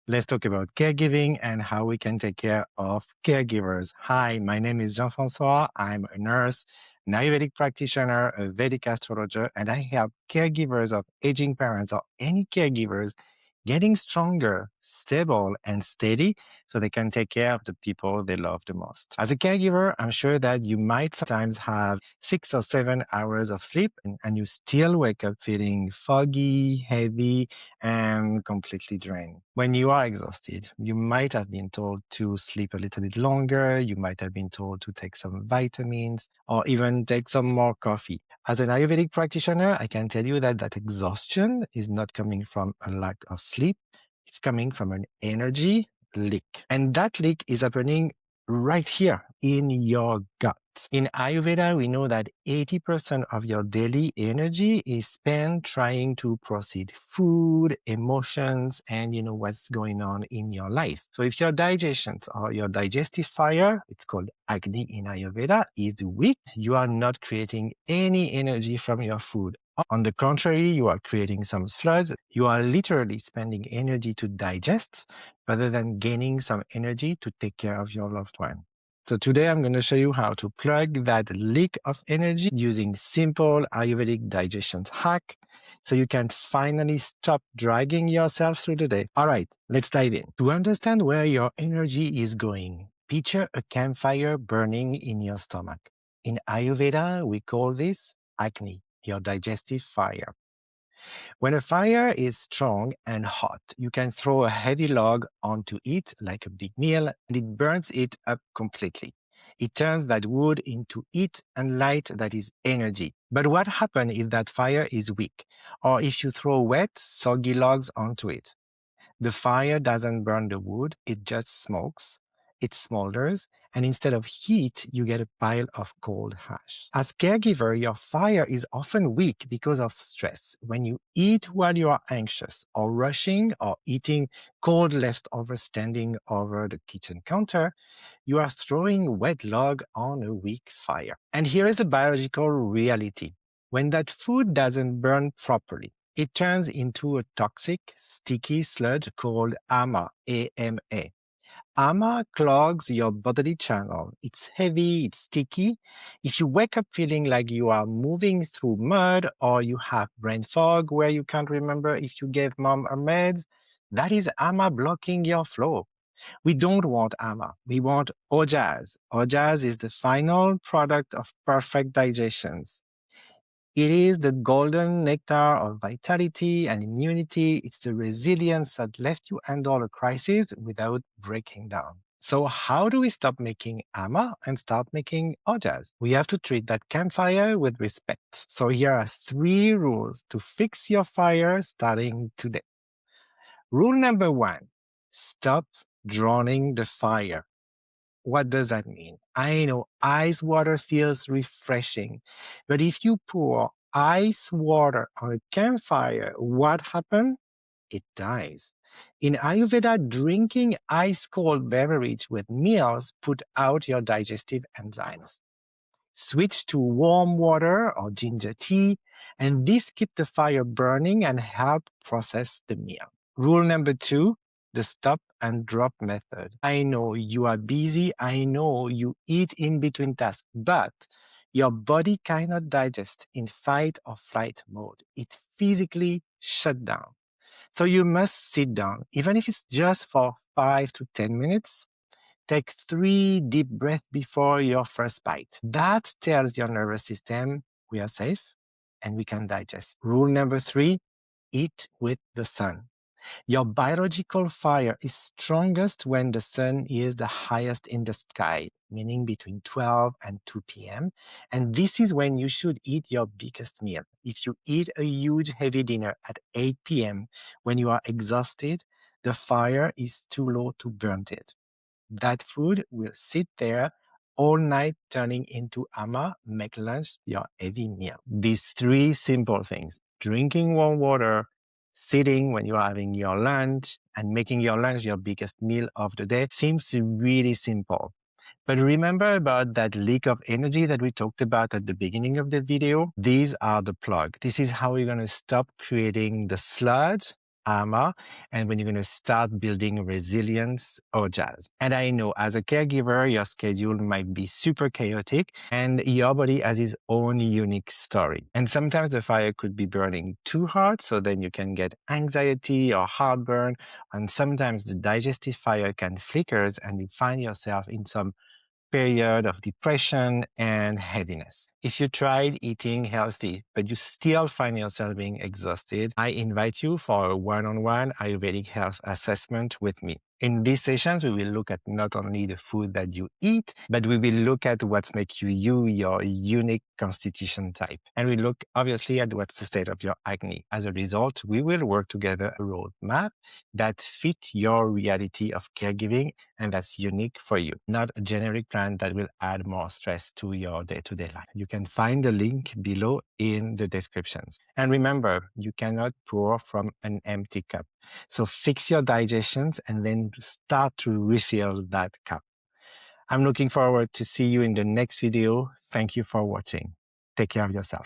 Let's talk about caregiving and how we can take care of caregivers. Hi, my name is Jean-Francois. I'm a nurse, an Ayurvedic practitioner, a Vedic astrologer, and I help caregivers of aging parents or any caregivers getting stronger, stable, and steady so they can take care of the people they love the most. As a caregiver, I'm sure that you might sometimes have 6 or 7 hours of sleep and you still wake up feeling foggy, heavy, and completely drained. When you are exhausted, you might have been told to sleep a little bit longer, you might have been told to take some vitamins, or even take some more coffee. As an Ayurvedic practitioner, I can tell you that exhaustion is not coming from a lack of sleep, it's coming from an energy leak. And that leak is happening right here in your gut. In Ayurveda, we know that 80% of your daily energy is spent trying to process food, emotions, and what's going on in your life. So if your digestion or your digestive fire, it's called Agni in Ayurveda, is weak, you are not creating any energy from your food. On the contrary, you are creating some sludge. You are literally spending energy to digest rather than gaining some energy to take care of your loved one. So today I'm going to show you how to plug that leak of energy using simple Ayurvedic digestion hack so you can finally stop dragging yourself through the day. All right, let's dive in. To understand where your energy is going, picture a campfire burning in your stomach. In Ayurveda, we call this Agni, your digestive fire. When a fire is strong and hot, you can throw a heavy log onto it like a big meal, and it burns it up completely. It turns that wood into heat and light that is energy. But what happens if that fire is weak, or if you throw wet, soggy logs onto it? The fire doesn't burn the wood, it just smokes, it smolders, and instead of heat, you get a pile of cold ash. As caregiver, your fire is often weak because of stress. When you eat while you are anxious or rushing or eating cold leftovers standing over the kitchen counter, you are throwing wet log on a weak fire. And here is the biological reality. When that food doesn't burn properly, it turns into a toxic, sticky sludge called AMA, A-M-A. AMA clogs your bodily channel. It's heavy, it's sticky. If you wake up feeling like you are moving through mud or you have brain fog where you can't remember if you gave mom her meds, that is AMA blocking your flow. We don't want AMA. We want Ojas. Ojas is the final product of perfect digestions. It is the golden nectar of vitality and immunity. It's the resilience that left you handle a crisis without breaking down. So how do we stop making AMA and start making Ojas? We have to treat that campfire with respect. So here are 3 rules to fix your fire starting today. Rule number 1, stop drowning the fire. What does that mean? I know ice water feels refreshing, but if you pour ice water on a campfire, what happens? It dies. In Ayurveda, drinking ice cold beverage with meals put out your digestive enzymes. Switch to warm water or ginger tea, and this keeps the fire burning and help process the meal. Rule number 2, the stop and drop method. I know you are busy. I know you eat in between tasks, but your body cannot digest in fight or flight mode. It physically shut down. So you must sit down, even if it's just for 5 to 10 minutes. Take 3 deep breaths before your first bite. That tells your nervous system we are safe and we can digest. Rule number 3, eat with the sun. Your biological fire is strongest when the sun is the highest in the sky, meaning between 12 and 2 p.m. And this is when you should eat your biggest meal. If you eat a huge heavy dinner at 8 p.m. when you are exhausted, the fire is too low to burn it. That food will sit there all night, turning into AMA, make lunch your heavy meal. These 3 simple things, drinking warm water, sitting when you are having your lunch, and making your lunch your biggest meal of the day, seems really simple. But remember about that leak of energy that we talked about at the beginning of the video? These are the plug. This is how we're going to stop creating the sludge armor, and when you're going to start building resilience, Ojas. And I know as a caregiver, your schedule might be super chaotic and your body has its own unique story. And sometimes the fire could be burning too hard, so then you can get anxiety or heartburn. And sometimes the digestive fire can flicker and you find yourself in some period of depression and heaviness. If you tried eating healthy, but you still find yourself being exhausted, I invite you for a one-on-one Ayurvedic health assessment with me. In these sessions, we will look at not only the food that you eat, but we will look at what makes you, your unique constitution type. And we look obviously at what's the state of your Agni. As a result, we will work together a roadmap that fits your reality of caregiving and that's unique for you, not a generic plan that will add more stress to your day-to-day life. You can find the link below in the descriptions. And remember, you cannot pour from an empty cup. So fix your digestions and then start to refill that cup. I'm looking forward to see you in the next video. Thank you for watching. Take care of yourself.